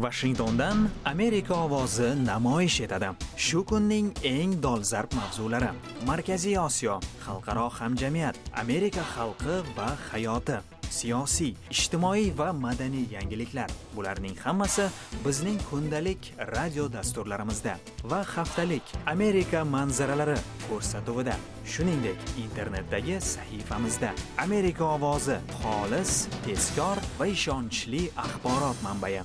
Washingtondan Amerika ovozi namoyish etadi. Shu kunning eng dolzarb mavzulari: Markaziy Osiyo, xalqaro hamjamiyat, Amerika xalqi va hayoti, siyosiy, ijtimoiy va madaniy yangiliklar. Bularning hammasi bizning kundalik radio dasturlarimizda va haftalik Amerika manzaralari ko'rsatuvida, shuningdek internetdagi sahifamizda. Amerika ovozi xolis, tezkor va ishonchli axborot manbai.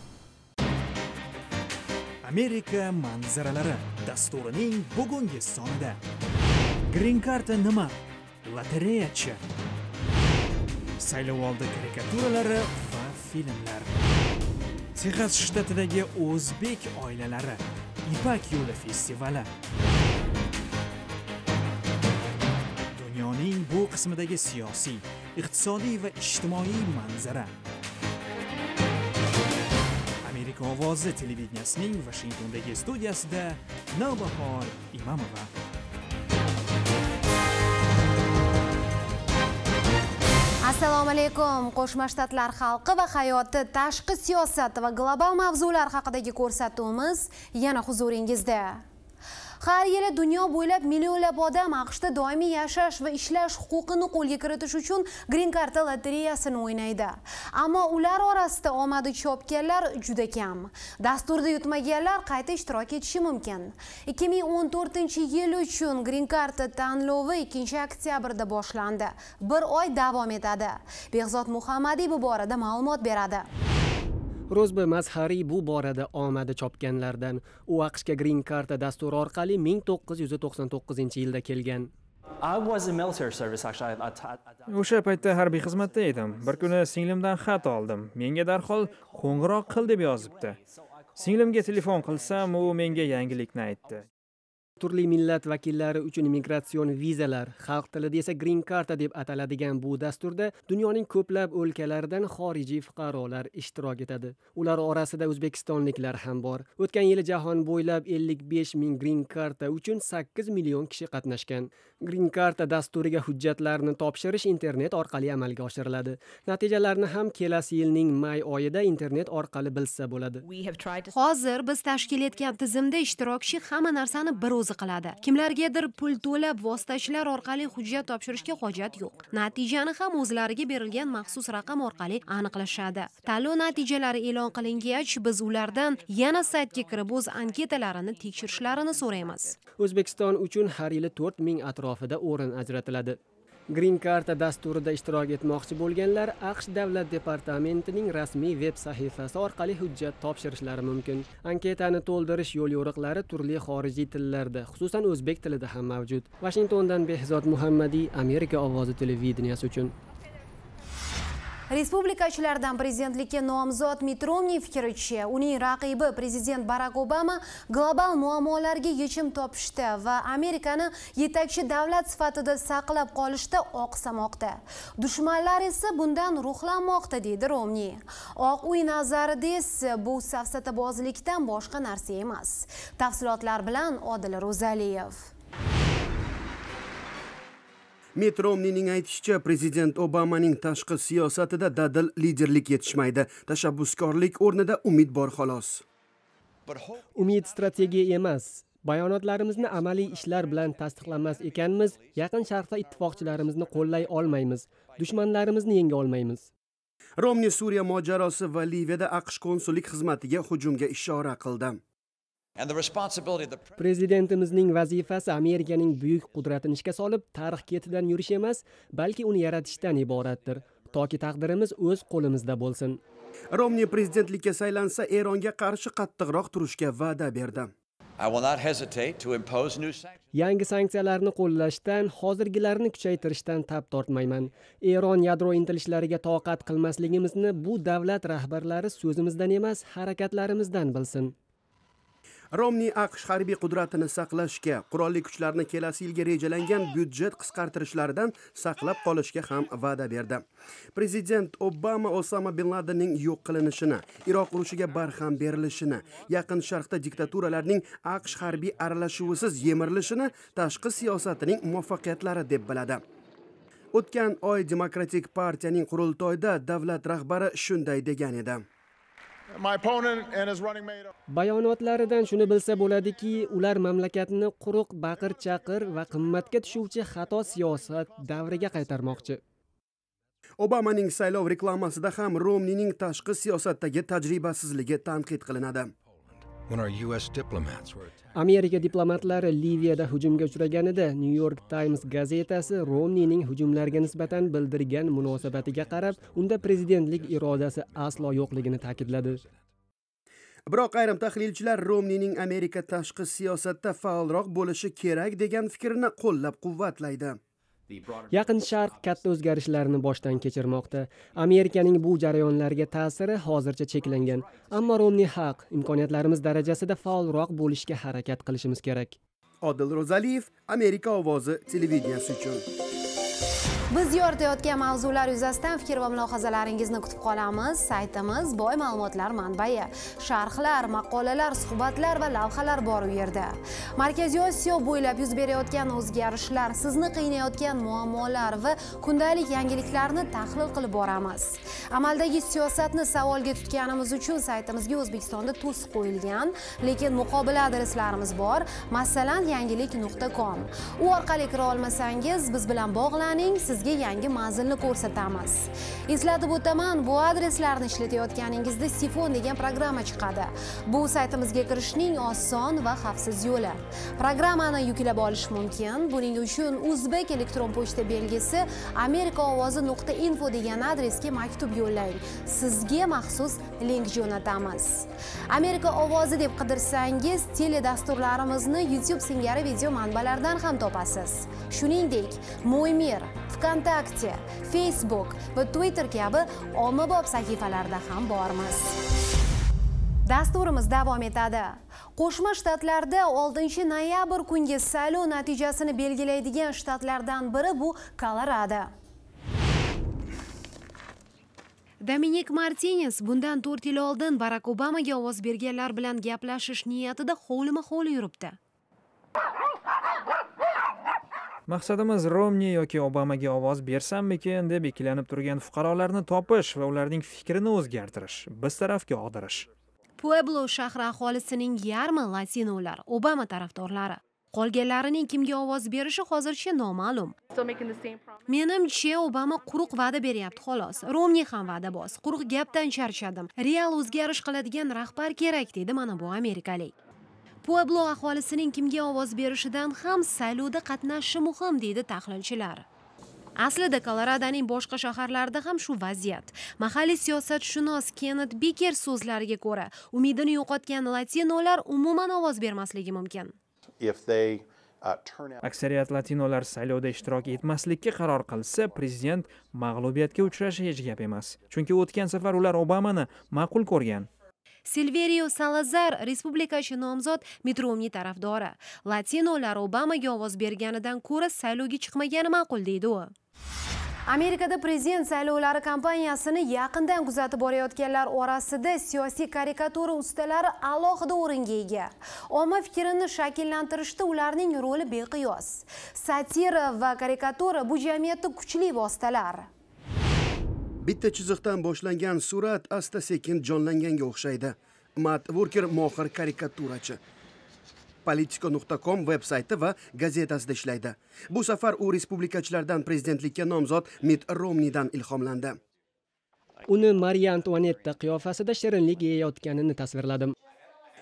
Amerika manzaralari dasturining bugungi sonida Green Card nima? Lotereyachi. Saylovoldi karikaturalari va filmlar. Texas shtatidagi o'zbek oilalari, Ipak yo'li festivali. Dunyoning bu qismidagi siyosiy, iqtisodiy va ijtimoiy manzara. Amerika ovozi televideniyasining Washingtondagi studiyasida Navbahor Imamova. Assalomu alaykum. Qo'shma Shtatlar xalqi va hayoti, tashqi siyosat va global mavzular haqidagi ko'rsatuvimiz yana huzuringizda. Har yili dunyo bo'ylab millionlab odam AQShda doimiy yashash va ishlash huquqini qo'lga kiritish uchun Green Card lotereyasini o'ynaydi. Ammo ular orasida omadi chopganlar juda kam. Dasturda yutmaganlar qayta ishtirok etishi mumkin. 2014-yil uchun Green Card tanlovi 2-oktyabrda boshlandi. Bir oy davom etadi. Behzod Muhammadiy bu borada ma'lumot beradi. Ro'zbi Mazhariy bu borada omadi chopganlardan. U AQShga Green Card dasturi orqali 1999-yilda kelgan. O'sha paytda harbiy xizmatda edim. Bir kuni singlimdan xat oldim. Menga darhol qo'ng'iroq qil deb yozibdi. Singlimga telefon qilsam, u menga yangilikni aytdi. Turli millat vakillari uchun migratsion vizalar, xalq tilida esa Green Card deb ataladigan bu dasturda dunyoning ko'plab o'lkalaridan xorijiy fuqarolar ishtirok etadi. Ular orasida o'zbekistonliklar ham bor. O'tgan yili jahon bo'ylab 55 ming Green Card uchun 8 million kishi qatnashgan. Green Card dasturiga hujjatlarni topshirish internet orqali amalga oshiriladi. Natijalarni ham kelasi yilning may oyida internet orqali bilsa bo'ladi. Hozir biz tashkil etgan tizimda ishtirokchi hamma narsani bir o'zi qiladi. Kimlargadir pul to'lab vositachilar orqali hujjat topshirishga hojat yo'q. Natijani ham o'zlariga berilgan maxsus raqam orqali aniqlashadi. Tanlov natijalari e'lon qilingach, biz ulardan yana saytga kirib o'z anketalarini tekshirishlarini so'raymiz. O'zbekiston uchun har yili 4 ming atrofida o'rin ajratiladi. Green Card dasturida ishtirok etmoqchi bo'lganlar AQSh Davlat departamentining rasmiy veb sahifasi orqali hujjat topshirishlari mumkin. Anketani to'ldirish yo'l-yo'riqlari turli xorijiy tillarda, xususan o'zbek tilida ham mavjud. Washingtondan Behzod Muhammadiy, Amerika ovozi televideniyasi uchun. Respublikachilardan prezidentlikka nomzod Mitt Romney fikricha, uning raqibi prezident Barack Obama global muammolarga yechim topishda va Amerikani yetakchi davlat sifatida saqlab qolishda oqsamoqda. Dushmanlar esa bundan ruhlanmoqda, deydi Romney. Oq uy nazarida esa bu safsatabozlikdan boshqa narsa emas. Tafsilotlar bilan Odil Ro'zaliyev. Mitt Romneyning aytishicha, prezident Obamaning tashqi siyosatida dadil liderlik yetishmaydi. Tashabbuskorlik o'rnida umid bor xolos. Umid strategiya emas. Bayonotlarimizni amaliy ishlar bilan tasdiqlamas ekanmiz, yaqin sharqda ittifoqchilarimizni qo'llay olmaymiz, dushmanlarimizni yenga olmaymiz. Romney Suriya mojarosi va Liviyada AQSh konsullik xizmatiga hujumga ishora qildi. Prezidentimizning vazifasi Amerikaning buyuk qudratini ishga solib, tarix ketidan yurish emas, balki uni yaratishdan iboratdir. Toki taqdirimiz o'z qo'limizda bo'lsin. Romney prezidentlikka saylansa, Eronga qarshi qattiqroq turishga va'da berdi. Yangi sanksiyalarni qo'llashdan, hozirgilarni kuchaytirishdan tab tortmayman. Eron yadro intilishlariga toqat qilmasligimizni bu davlat rahbarlari so'zimizdan emas, harakatlarimizdan bilsin. Romney AQSh harbiy qudratini saqlashga, qurolli kuchlarni kelasi yilga rejalangan byudjet qisqartirishlaridan saqlab qolishga ham va'da berdi. Prezident Obama Osama bin Ladenning yo'q qilinishini, Iroq urushiga barham berilishini, Yaqin Sharqda diktaturalarning AQSh harbiy aralashuvisiz yemirilishini tashqi siyosatining muvaffaqiyatlari deb biladi. O'tgan oy Demokratik partiyaning qurultoyida davlat rahbari shunday degan edi. Bayonotlaridan shuni bilsa bo'ladiki, ular mamlakatni quruq baqir-chaqir va qimmatga tushuvchi xato siyosat davriga qaytarmoqchi. Obamaning saylov reklamasida ham Romneyning tashqi siyosatdagi tajribasizligi tanqid qilinadi. Amerika diplomatlari Liviyada hujumga uchraganida New York Times gazetasi Romneyning hujumlarga nisbatan bildirgan munosabatiga qarab, unda prezidentlik irodasi aslo yo'qligini ta'kidladi. Biroq ayrim tahlilchilar Romneyning Amerika tashqi siyosatda faolroq bo'lishi kerak degan fikrni qo'llab-quvvatlaydi. Yaqin Sharq katta o'zgarishlarni boshdan kechirmoqda. Amerikaning bu jarayonlarga ta'siri hozircha cheklangan. Ammo Romney haq, imkoniyatlarimiz darajasida faolroq bo'lishga harakat qilishimiz kerak. Odil Ro'zaliyev, Amerika ovozi televideniyasi uchun. Biz yoritayotgan mavzular yuzasidan fikr va mulohazalaringizni kutib qolamiz. Saytimiz boy ma'lumotlar manbai. Sharhlar, maqolalar, suhbatlar va lavhalar bor u yerda. Markaziy Osiyo bo'ylab yuz berayotgan o'zgarishlar, sizni qiynayotgan muammolar va kundalik yangiliklarni tahlil qilib boramiz. Amaldagi siyosatni savolga tutganimiz uchun saytimizga O'zbekistonda to'siq qo'yilgan, lekin muqobil adreslarimiz bor. Masalan, yangilik.com. U orqali kira olmasangiz, biz bilan bog'laning. Sizga yangi manzilni ko'rsatamiz. Eslatib o'taman, bu adreslarni ishlatayotganingizda Sifon degan programma chiqadi. Bu saytimizga kirishning oson va xavfsiz yo'li. Programmani yuklab olish mumkin. Buning uchun Uzbek elektron pochta belgisi amerikaovozi.info degan adresga maktub yo'llang. Sizga maxsus link jo'natamiz. Amerika ovozi deb qidirsangiz, teledasturlarimizni YouTube singari video manbalardan ham topasiz. Shuningdek, Mo'ymir, Vkontakte, Facebook va Twitter kabi ommabop sahifalarda ham bormiz. Dasturimiz davom etadi. Qo'shma Shtatlarda 6-noyabr kungi saylov natijasini belgilaydigan shtatlardan biri bu Kolorado. Dominik Martinez bundan 4 yil oldin Barack Obamaga ovoz berganlar bilan gaplashish niyatida hovlima-hovli yuribdi. Maqsadimiz Romney yoki Obamaga ovoz bersammikin deb ikkilanib turgan fuqarolarni topish va ularning fikrini o'zgartirish, biz tarafga og'dirish. Pueblo shahri aholisining yarmi latinolar, Obama tarafdorlari. Qolganlarining kimga ovoz berishi hozircha noma'lum. Menimcha Obama quruq va'da beryapti xolos. Romney ham va'daboz. Quruq gapdan charchadim. Real o'zgarish qiladigan rahbar kerak dedi mana bu amerikalik. Pueblo aholisining kimga ovoz berishidan ham saylovda qatnashishi muhim deydi tahlilchilar. Aslida Koloradoning boshqa shaharlarida ham shu vaziyat. Mahalliy siyosatshunos Kenneth Becker so'zlariga ko'ra, umidini yo'qotgan latinolar umuman ovoz bermasligi mumkin. Aksariyat latinolar saylovda ishtirok etmaslikka qaror qilsa, prezident mag'lubiyatga uchrashi hech gap emas. Chunki o'tgan safar ular Obamani ma'qul ko'rgan. Silverio Salazar, respublikachi nomzod Mitt Romney tarafdori. Latinolar Obamaga ovoz berganidan ko'ra saylovga chiqmagani ma'qul deydi u. Amerikada prezident saylovlari kampaniyasini yaqindan kuzatib borayotganlar orasida siyosiy karikatura ustalari alohida o'ringa ega. Omma fikrini shakllantirishda ularning roli beqiyos. Satira va karikatura bu jamiyatda kuchli vositalar. Bitta chiziqdan boshlangan surat asta-sekin jonlanganga o'xshaydi. Matt Walker mohir karikaturachi. Politico.com veb-sayti va gazetasida ishlaydi. Bu safar u respublikachilardan prezidentlikka nomzod Mitt Romneydan ilhomlandi. Uni Mariya Antuanetta qiyofasida shirinlik yeyayotganini tasvirladim.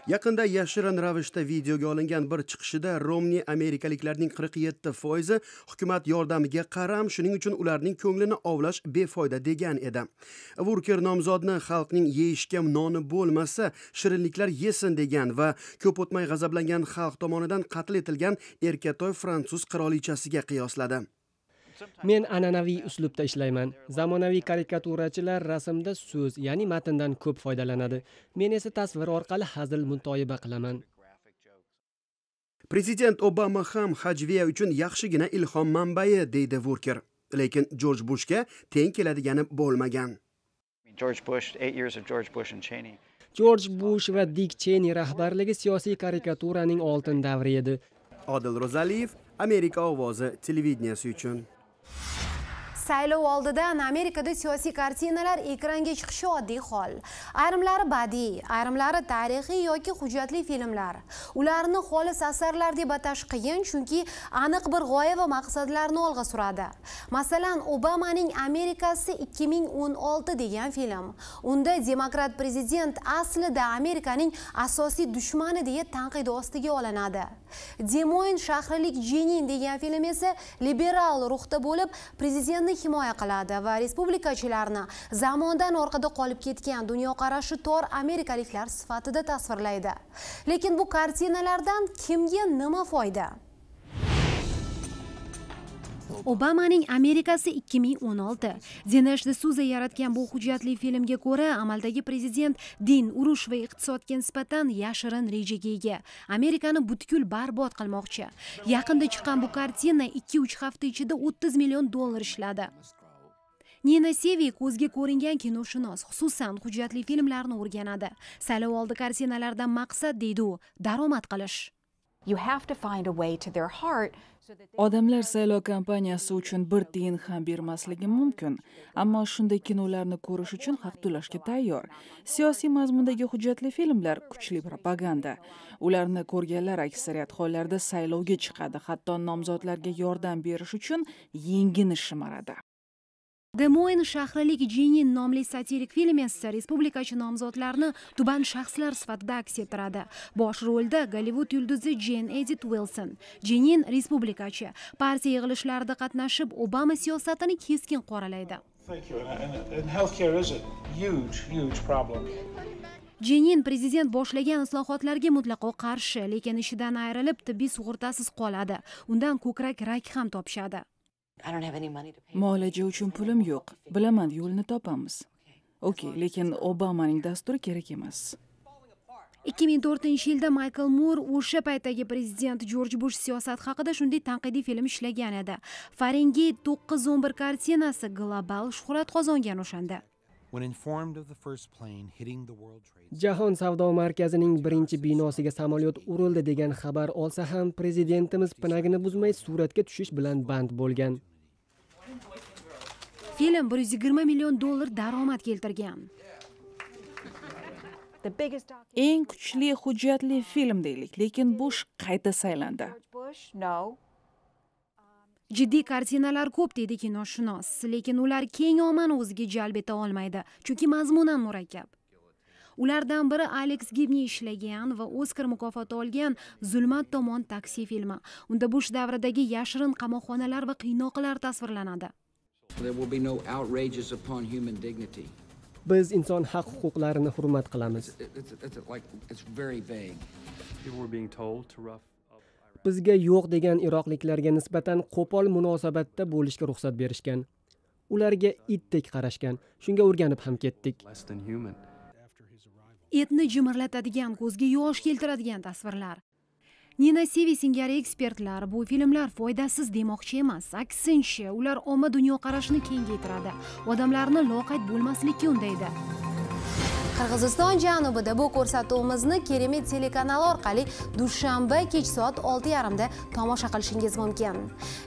Yaqinda yashirin ravishda videoga olingan bir chiqishida Romney amerikaliklarning 47% hukumat yordamiga qaram, shuning uchun ularning ko'nglini ovlash befoyda degan edi. Walker nomzodni xalqning yeyishga noni bo'lmasa, shirinliklar yesin degan va ko'p o'tmay g'azablangan xalq tomonidan qatl etilgan erkatoy fransuz qirolichasiga qiyosladi. Men an'anaviy uslubda ishlayman. Zamonaviy karikaturachilar rasmda so'z, ya'ni matndan ko'p foydalanadi. Men esa tasvir orqali hazil mutoyiba qilaman. Prezident Obama ham hajviya uchun yaxshigina ilhom manbai deydi Walker. Lekin George Bushga teng keladigani bo'lmagan. George Bush va Dick Cheney rahbarligi siyosiy karikaturaning oltin davri edi. Odil Ro'zaliyev, Amerika ovozi televideniyasi uchun. Saylov oldidan Amerikada siyosiy kartinalar ekranga chiqishi oddiy hol. Ayrimlari badiiy, ayrimlari tarixiy yoki hujjatli filmlar. Ularni xolis asarlar deb atash qiyin, chunki aniq bir g'oya va maqsadlarni olg'a suradi. Masalan, Obamaning Amerikasi 2016 degan film. Unda demokrat prezident aslida Amerikaning asosiy dushmani deya tanqid ostiga olinadi. Des Moines shahrilik Jenin degan film esa liberal ruhda bo'lib, prezidentni himoya qiladi va respublikachilarni zamondan orqada qolib ketgan dunyoqarashi tor amerikaliklar sifatida tasvirlaydi. Lekin bu kartinalardan kimga nima foyda? Obamaning Amerikasi 2016. Dinesh D'Souza yaratgan bu hujjatli filmga ko'ra, amaldagi prezident din, urush va iqtisodga nisbatan yashirin rejaga ega. Amerikani butkul barbod qilmoqchi. Yaqinda chiqqan bu kartina 2-3 hafta ichida $30 million ishladi. Nina Sevi ko'zga ko'ringan kinoshunos, xususan hujjatli filmlarni o'rganadi. Saylov oldi kartinalardan maqsad deydi u, daromad qilish. You have to find a way to their heart. Odamlar saylov kampaniyasi uchun bir tiyin ham bermasligi mumkin, ammo shunday kinolarni ko'rish uchun haq to'lashga tayyor. Siyosiy mazmundagi hujjatli filmlar kuchli propaganda. Ularni ko'rganlar aksariyat hollarda saylovga chiqadi, hatto nomzodlarga yordam berish uchun yengini shimaradi. Des Moines shahrilik Jenin nomli satirik film esa respublikachi nomzodlarni tuban shaxslar sifatida aks ettiradi. Bosh rolda Gollivud yulduzi Jane Edith Wilson. Jenin respublikachi. Partiya yig'ilishlarida qatnashib, Obama siyosatini keskin qoralaydi. Jenin prezident boshlagan islohotlarga mutlaqo qarshi, lekin ishidan ayrilib tibbiy sug'urtasiz qoladi. Undan ko'krak rak ham topishadi. Muolaja uchun pulim yo'q. Bilaman, yo'lni topamiz. Okey, lekin Obamaning dasturi kerak emas. 2004-yilda Michael Moore o'sha paytdagi prezident George Bush siyosat haqida shunday tanqidiy film ishlagan edi. Fahrenheit 911 kartinasi global shuhrat qozongan o'shanda. Jahon savdo markazining birinchi binosiga samolyot urildi degan xabar olsa ham prezidentimiz pinagini buzmay suratga tushish bilan band bo'lgan. Film $120 million daromad keltirgan. Eng kuchli hujjatli film deylik, lekin Bush qayta saylandi. Jiddiy kartinalar ko'p deydi kinoshunos, lekin ular keng ommani o'ziga jalb eta olmaydi, chunki mazmunan murakkab. Ulardan biri Alex Gibney ishlagan va Oscar mukofoti olgan Zulmat tomon taksi filmi. Unda Bush davridagi yashirin qamoqxonalar va qiynoqlar tasvirlanadi. Biz inson haq-huquqlarini hurmat qilamiz. Bizga yo'q degan iroqliklarga nisbatan qo'pol munosabatda bo'lishga ruxsat berishgan. Ularga itdek qarashgan. Shunga o'rganib ham ketdik. Etni jimirlatadigan, ko'zga yosh keltiradigan tasvirlar. Nina Sevi singari ekspertlar bu filmlar foydasiz demoqchi emas. Aksincha, ular omma dunyoqarashini kengaytiradi. Odamlarni loqayd bo'lmaslikka undaydi. Qirg'iziston janubida bu ko'rsatuvimizni Keremet telekanali orqali dushanba kech soat 6:30 da tomosha qilishingiz mumkin.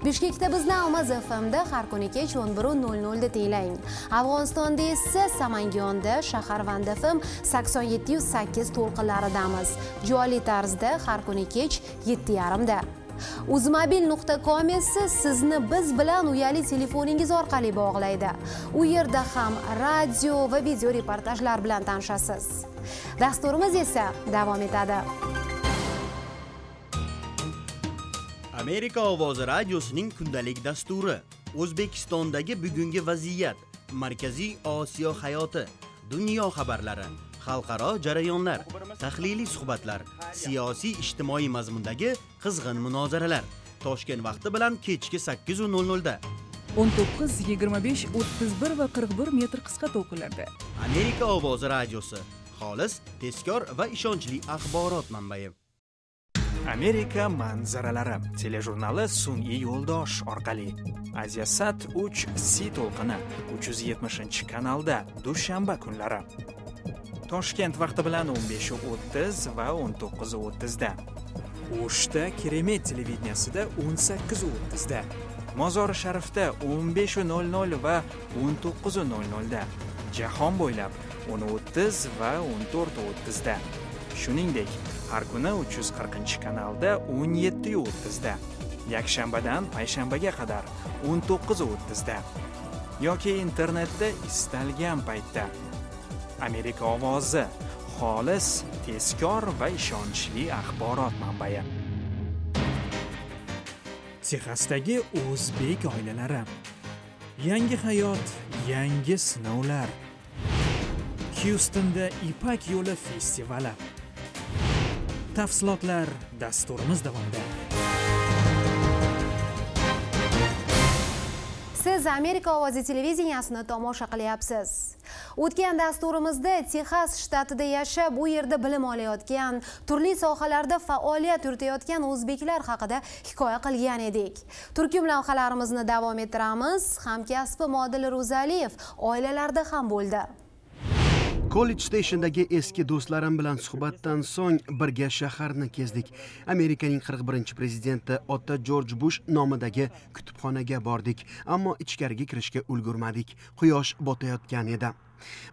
Bishkekda bizni Almaz FM'da har kuni kech 11:00 da tinglang. Afg'onistonda esa Samangiyonda, Shaharvand FM 87.8 to'lqinlaridamiz. Jonli tarzda har kuni kech 7:30 da. Uzmobil.com esa sizni biz bilan uyali telefoningiz orqali bog'laydi. U yerda ham radio va video reportajlar bilan tanishasiz. Dasturimiz esa davom etadi. Amerika ovozi radiosining kundalik dasturi. O'zbekistondagi bugungi vaziyat, Markaziy Osiyo hayoti, dunyo xabarlari, xalqaro jarayonlar, tahliliy suhbatlar, siyosiy ijtimoiy mazmundagi qizg'in munozaralar. Toshkent vaqti bilan kechki 8:00 da. 19, 25, 31 va 41 metr qisqa to'lqinlarda. Amerika ovozi radiosi. Xolis, tezkor va ishonchli axborot manbai. Amerika manzaralari telejurnali sun'iy yo'ldosh orqali Asiasat 3C to'lqini 370-kanalda dushanba kunlari. Toshkent vaqti bilan 15:30 va 19:30 da. O'shda Keremet televideniyasida 18:30 da. Mozori Sharifda 15:00 va 19:00 da, jahon bo'ylab 10:30 va 14:30 da. Shuningdek, har kuni 340-kanalda 17:30 da, yakshanbadan payshanbaga qadar 19:30 da yoki internetda istalgan paytda. Amerika ovozi xolis, tezkor va ishonchli axborot manbai. Texasdagi o'zbek oilalari. Yangi hayot, yangi sinovlar. Houstonda Ipak yo'li festivali. Tafsilotlar dasturimiz davomida. Siz Amerika ovozi televideniyasini tomosha qilyapsiz. O'tgan dasturimizda Texas shtatida yashab, bu yerda bilim olayotgan, turli sohalarda faoliyat yuritayotgan o'zbeklar haqida hikoya qilgan edik. Turkum lavhalarimizni davom ettiramiz. Hamkasbim Odil Ro'zaliyev oilalarda ham bo'ldi. College Station'dagi eski do'stlarim bilan suhbatdan so'ng birga shaharni kezdik. Amerikaning 41-prezidenti ota George Bush nomidagi kutubxonaga bordik, ammo ichkariga kirishga ulgurmadik. Quyosh botayotgan edi.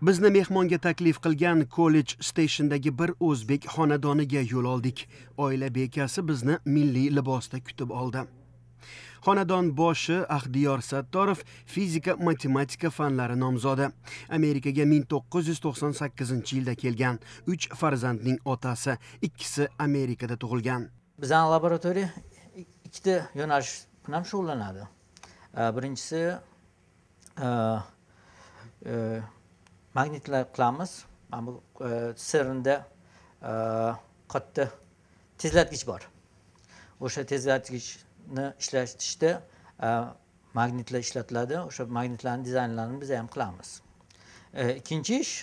Bizni mehmonga taklif qilgan College Station'dagi bir o'zbek xonadoniga yo'l oldik. Oila bekasi bizni milliy libosda kutib oldi. Xonadon boshi Axdiyor Sattorov fizika matematika fanlari nomzodi. Amerikaga 1998-yilda kelgan, 3 farzandning otasi, ikkisi Amerikada tug'ilgan. Bizning laboratoriya ikkita yo'nalish bilan shug'ullanadi. Birinchisi magnitlar qilamiz. Mana bu CERNda katta tezlatgich bor. O'sha tezlatgichni ishlatishda magnitlar ishlatiladi. O'sha magnitlarning dizaynlarini biz ham qilamiz. Ikkinchi ish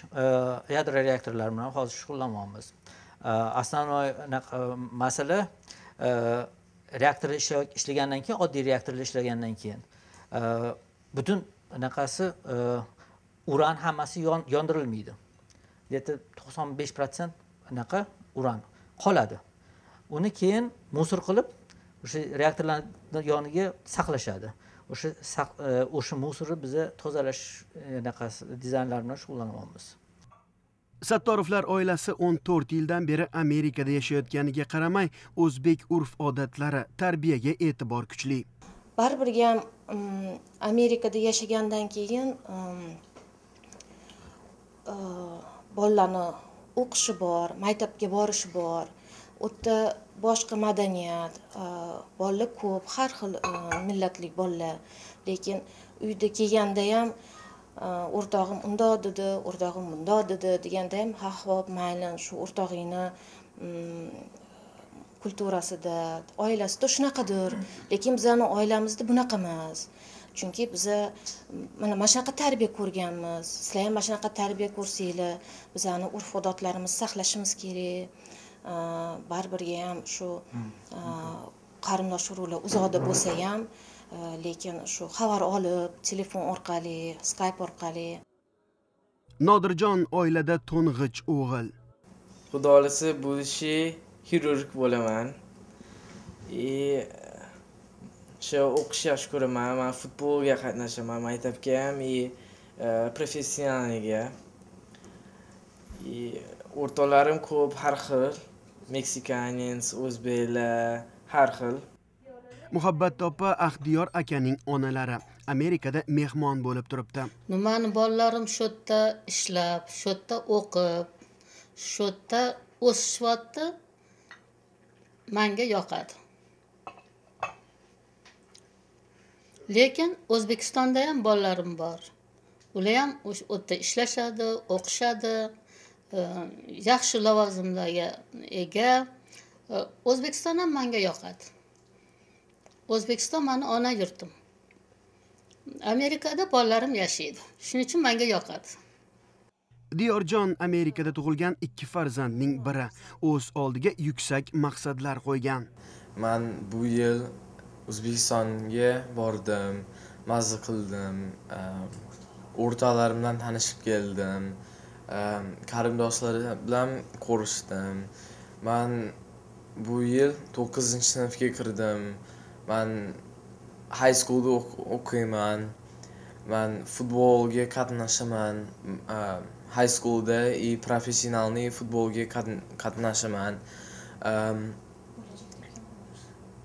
yadro reaktorlari bilan hozir shug'ullanamiz. Asosiy masala reaktorlar ishlagandan keyin, oddiy reaktorlar ishlagandan keyin butun anaqasi uran hammasi yondirilmaydi. Deydi 95% anaqa uran qoladi. Uni keyin musor qilib o'sha reaktorlarning yoniga saqlashadi. O'sha musorni biz tozalash anaqasi dizaynlari bilan shug'ullanamiz. Sattorovlar oilasi 14 yildan beri Amerikada yashayotganiga qaramay, o'zbek urf-odatlari, tarbiyaga e'tibor kuchli. Baribirga ham Amerikada yashagandan keyin bolalarni o'qishi bor, maktabga borishi bor. O'tda boshqa madaniyat, bolalar ko'p, har xil millatlik bolalar. Lekin uyda kelganda ham o'rtog'im undoq dedi, o'rtog'im bundoq dedi deganda ham ha xo'p, mayli, shu o'rtog'ingni kulturasida, oilasida shunaqadir. Lekin bizning oilamizda bunaqa emas. Chunki biz mana shunaqa tarbiya ko'rganmiz. Sizlar ham mana shunaqa tarbiya ko'rsanglar, bizning urf-odatlarimizni saqlashimiz kerak. Baribirga ham shu qarindosh urug'lar uzoqda bo'lsa ham, lekin shu xabar olib, telefon orqali, Skype orqali. Nodirjon oilada to'ng'ich o'g'il. Xudo xolasa bo'lishi xirurg bo'laman. Shu o'qishga ko'raman, men futbolga qatnashaman, maktabga ham, professionalga. O'rtoqlarim ko'p, har xil. Meksikanец, o'zbeklar, har xil. Muhabbat opa Axdiyor akaning onalari Amerikada mehmon bo'lib turibdi. Meni bolalarim shu yerda ishlab, shu yerda o'qib, shu yerda o'sishyapti. Menga yoqadi. Lekin O'zbekistonda ham bolalarim bor. Ular ham o'sha yerda ishlashadi, o'qishadi. Yaxshi lavozimlarga ega. O'zbekiston ham menga yoqadi. O'zbekiston meni ona yurtim. Amerikada bolalarim yashaydi. Shuning uchun menga yoqadi. Diyorjon Amerikada tug'ilgan 2 farzandning biri, o'z oldiga yuksak maqsadlar qo'ygan. Men bu yil O'zbekistonga bordim, mazza qildim, o'rtoqlarim bilan tanishib keldim. Qarindoshlar bilan ko'rishdim. Men bu yil 9-sinfga kirdim. Men high schoolda o'qiyman. Man futbolga qatnashaman. High schoolda и professionalniy futbolga qatnashaman.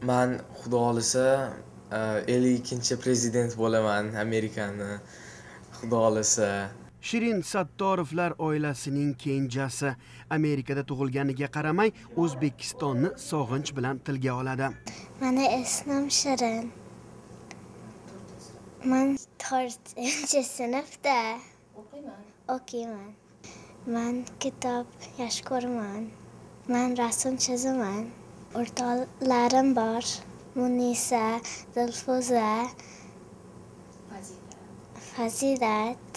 Man xudo xolisa 52-prezident bo'laman Amerikani. Xudo xolisa. Shirin Sattorovlar oilasining kenjasi Amerikada tug'ilganiga qaramay O'zbekistonni sog'inch bilan tilga oladi. Meni ismim Shirin. Men 4-sinfda o'qiyman. Men kitob yaxshi ko'raman. Men rasm chizaman. O'rtoqlarim bor. Munisa, Dilfuza, Fazilat.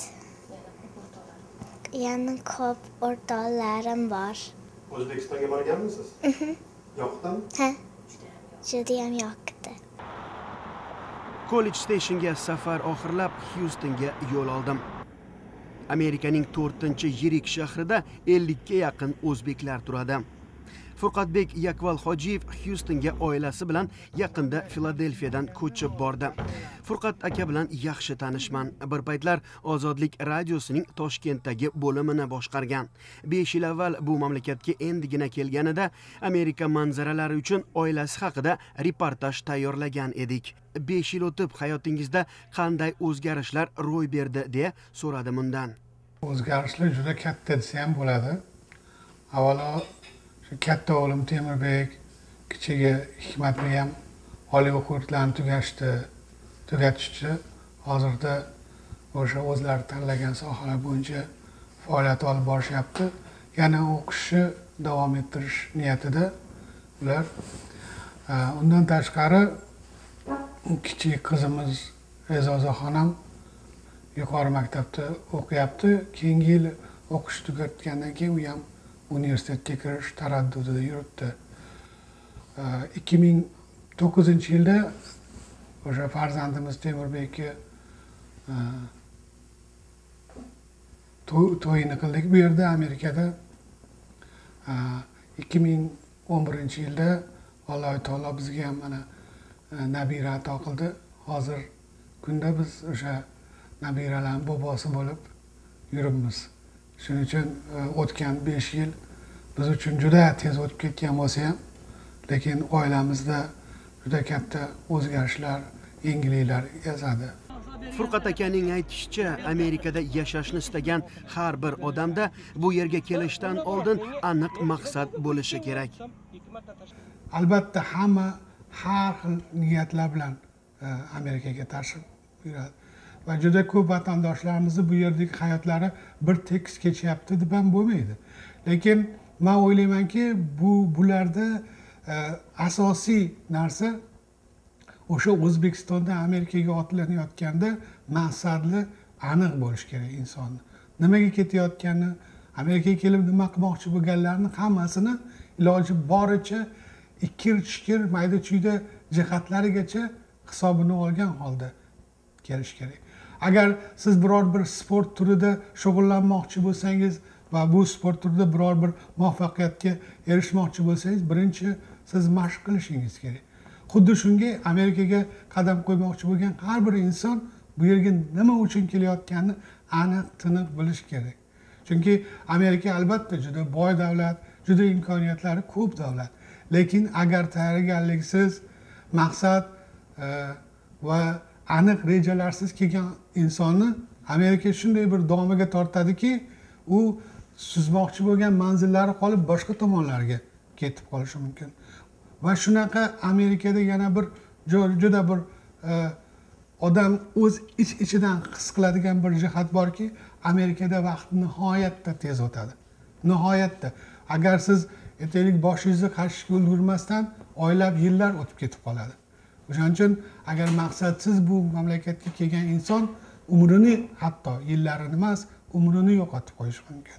Yana ko'p o'rtoqlarim bor. O'zbekistonga borganmisiz? Yoqdimi? Ha. Judayam yoqdi. College Stationga safar oxirlab Houstonga yo'l oldim. Amerikaning 4-yirik shahrida 50 ga yaqin o'zbeklar turadi. Furqatbek Yakval Hojiyev Houstonga oilasi bilan yaqinda Filadelfiyadan ko'chib bordi. Furqat aka bilan yaxshi tanishman. Bir paytlar Ozodlik radiosining Toshkentdagi bo'limini boshqargan. 5 yil avval bu mamlakatga endigina kelganida Amerika manzaralari uchun oilasi haqida reportaj tayyorlagan edik. 5 yil o'tib hayotingizda qanday o'zgarishlar ro'y berdi deya so'radim undan. O'zgarishlar juda katta desa ham bo'ladi. Avvalo katta o'g'lim Temirbek, kichigi Hikmatni ham oliy o'quv yurtlarini tugatishdi. Hozirda o'sha o'zlari tanlagan sohalar bo'yicha faoliyat olib borishyapti. Yana o'qishni davom ettirish niyatida ular. Undan tashqari kichik qizimiz E'zozaxon ham yuqori maktabda o'qiyapti. Keyingi yil o'qish tugatgandan keyin u ham universitetga kirish taraddudida yuribdi. 2009-yilda o'sha farzandimiz Temirbekka to'yini qildik bu yerda Amerikada. 2011-yilda Alloh taolo bizga ham mana nabira ato qildi. Hozir kunda biz o'sha nabiralarning bobosi bo'lib yuribmiz. Shuning uchun o'tgan 5 yil biz uchun juda tez o'tib ketgan bo'lsa ham, lekin oilamizda juda katta o'zgarishlar, yangiliklar yasadi. Furqat akaning aytishicha, Amerikada yashashni istagan har bir odamda bu yerga kelishdan oldin aniq maqsad bo'lishi kerak. Albatta hamma har xil niyatlar bilan Amerikaga tashrif buyuradi. Va juda ko'p vatandoshlarimizni bu yerdagi hayotlari bir tekis kechyapti deb ham bo'lmaydi. Lekin men o'ylaymanki, bularda asosiy narsa o'sha O'zbekistondan Amerikaga otlanayotganda maqsadli aniq bo'lish kerak insonni. Nimaga ketayotganini, Amerikaga kelib nima qilmoqchi bo'lganlarni hammasini iloji boricha ikkir-chikir, mayda-chuyda jihatlarigacha hisobini olgan holda kelish kerak. Agar siz biror bir sport turida shug'ullanmoqchi bo'lsangiz va bu sport turida biror bir muvaffaqiyatga erishmoqchi bo'lsangiz, birinchi siz mashq qilishingiz kerak. Xuddi shunga Amerikaga qadam qo'ymoqchi bo'lgan har bir inson bu yerga nima uchun kelayotganini aniq tiniq bilish kerak. Chunki Amerika albatta juda boy davlat, juda imkoniyatlari ko'p davlat. Lekin agar tayyorgarliksiz, maqsad va aniq rejalarsiz kelgan insonni Amerika shunday bir domiga tortadiki, u suzmoqchi bo'lgan manzillari qolib boshqa tomonlarga ketib qolishi mumkin. Va shunaqa Amerikada yana bir juda bir odam o'z ichidan his qiladigan bir jihat borki, Amerikada vaqt nihoyatda tez o'tadi. Nihoyatda. Agar siz ertalik boshingizni qashishga ulgurmasdan oylab yillar o'tib ketib qoladi. O'shaning uchun agar maqsadsiz bu mamlakatga kelgan inson umrini, hatto yillarini emas, umrini yo'qotib qo'yishi mumkin.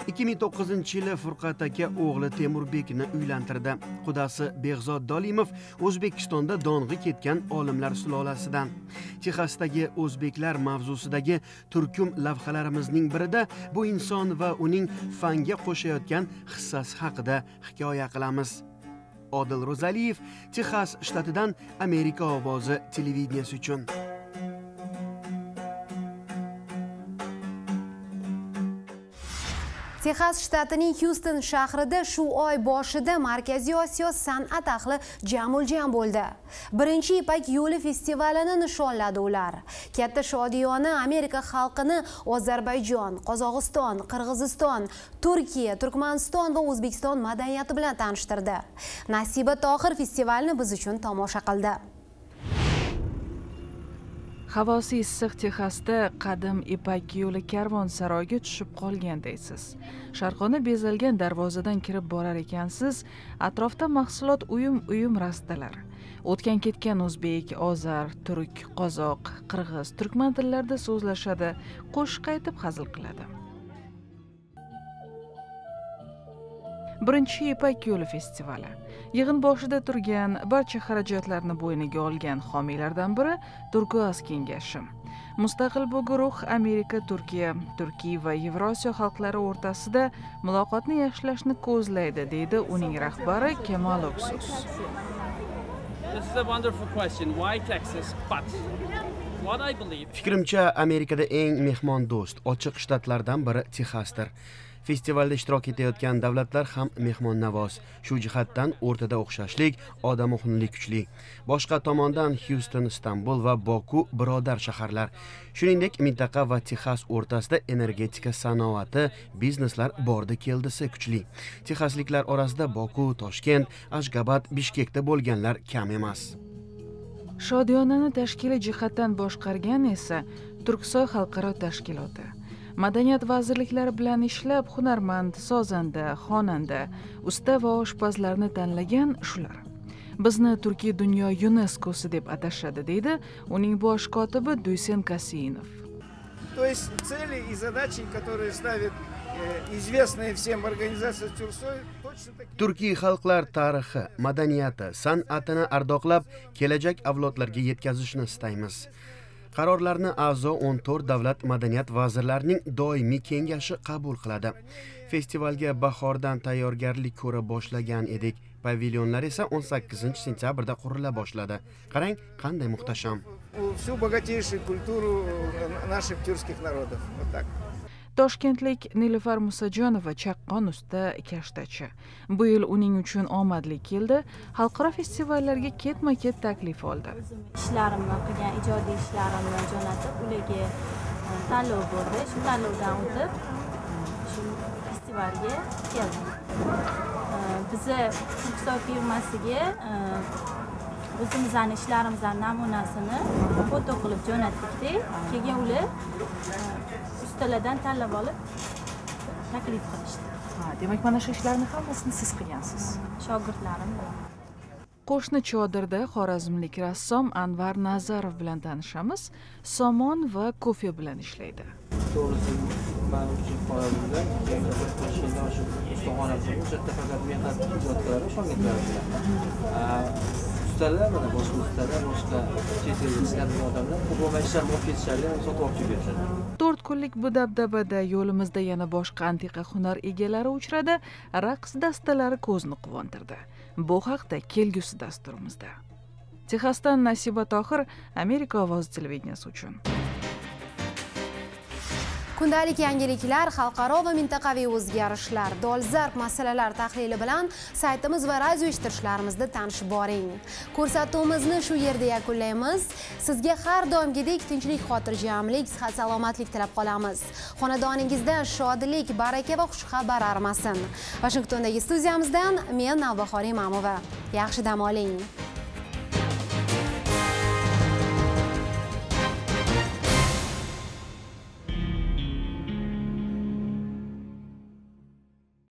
2009-yili Furqat aka o'g'li Temurbekni uylantirdi. Qudasi Beg'zod Dolimov O'zbekistonda dong'i ketgan olimlar sulolasidan. Texasdagi o'zbeklar mavzusidagi turkum lavhalarimizning birida bu inson va uning fanga qo'shayotgan hissasi haqida hikoya qilamiz. Odil Ro'zaliyev Texas shtatidan Amerika ovozi televideniyasi uchun. Texas shtatining Houston shahrida shu oy boshida Markaziy Osiyo san'at ahli jamul-jam bo'ldi. Birinchi Ipak yo'li festivalini nishonladi ular. Katta shodiyona Amerika xalqini Ozarbayjon, Qozog'iston, Qirg'iziston, Turkiya, Turkmaniston va O'zbekiston madaniyati bilan tanishtirdi. Nasiba Tohir festivalni biz uchun tomosha qildi. Havosi issiq Texasda qadim Ipak yo'li karvonsaroyiga tushib qolgandaysiz. Sharqona bezalgan darvozadan kirib borar ekansiz, atrofda mahsulot uyum rastalar. O'tgan ketgan o'zbek, ozar, turk, qozoq, qirg'iz, turkman tillarida so'zlashadi, qo'shiq aytib hazil qiladi. Birinchi Ipak yo'li festivali. Yig'in boshida turgan, barcha xarajatlarni bo'yniga olgan homiylardan biri Turkuaz kengashi. Mustaqil bu guruh Amerika, Turkiya va Yevrosiyo xalqlari o'rtasida muloqotni yaxshilashni ko'zlaydi, deydi uning rahbari Kemal Oksus. Fikrimcha, Amerikada eng mehmondo'st, ochiq shtatlardan biri Texasdir. Festivalda ishtirok etayotgan davlatlar ham mehmonnavoz. Shu jihatdan o'rtada o'xshashlik, odamo'xinlik kuchli. Boshqa tomondan Houston, Istanbul va Boku birodar shaharlar. Shuningdek, mintaqa va Texas o'rtasida energetika sanoati, bizneslar bordi keldisi kuchli. Texasliklar orasida Boku, Toshkent, Ashgabat, Bishkekda bo'lganlar kam emas. Shodiyonani tashkiliy jihatdan boshqargan esa Turksoy xalqaro tashkiloti. Madaniyat vazirliklari bilan ishlab, hunarmand, sozanda, xonanda, usta va oshpazlarni tanlagan shular. Bizni Turkiy dunyo YuNESKOsi deb atashadi, deydi uning bosh kotibi Duysen Kasiyinov. То есть цели и задачи, которые ставит известная всем организация Turksoy, точно такие. Turkiy xalqlar tarixi, madaniyati, san'atini ardoqlab, kelajak avlodlarga yetkazishni istaymiz. Qarorlarni a'zo 14 davlat madaniyat vazirlarining doimiy kengashi qabul qiladi. Festivalga bahordan tayyorgarlik ko'ra boshlagan edik. Pavilyonlar esa 18-sentyabrda qurila boshladi. Qarang, qanday muhtasham. Всю богатейшую культуру наших тюркских народов. Вот так. Toshkentlik Nilufar Musajonova chaqqon usta kashtachi. Bu yil uning uchun omadli keldi. Xalqaro festivallarga ketma-ket taklif oldi. Ishlarimni qilgan ijodiy ishlarimni jo'natib, ularga tanlov bo'ldi. Shu tanlovdan o'tib, shu festivalga keldim. Bizi Turksoy firmasiga o'zimizning ishlarimizning namunasini foto qilib jo'natdik. Keyin ular ustalardan tanlab olib taklif qilishdi. Demak, mana shu ishlarni hammasini siz qilgansiz. Shogirdlarim. Qo'shni Chodirda xorazmlik rassom Anvar Nazarov bilan tanishamiz. Somon va kofe bilan ishlaydi. To'g'risi, men uchun Xorazmda faqat mehnat ijodkorlari, shogirdlar bilan. Ustalar, mana boshqa ustalar, boshqa chet elda ishlaydigan odamlar bo'lmayishlar, ofislarni sotib olib berishadi. 4 kunlik bu dabdabada yo'limizda yana boshqa antiqa hunar egalari uchradi, raqs dastalari ko'zni quvontirdi. Bu haqda kelgusi dasturimizda. Texasdan Nasiba Tohir, Amerika ovozi televideniyasi uchun. Kundalik yangiliklar, xalqaro va mintaqaviy o'zgarishlar, dolzarb masalalar tahlili bilan saytimiz va radio eshittirishlarimizda tanishib boring. Ko'rsatuvimizni shu yerda yakunlaymiz. Sizga har doimgidek tinchlik, xotirjamlik, salomatlik tilab qolamiz. Xonadoningizda shodlik, baraka va xushxabar arimasin. Washingtondagi studiyamizdan men Navbahor Imamova. Yaxshi dam oling.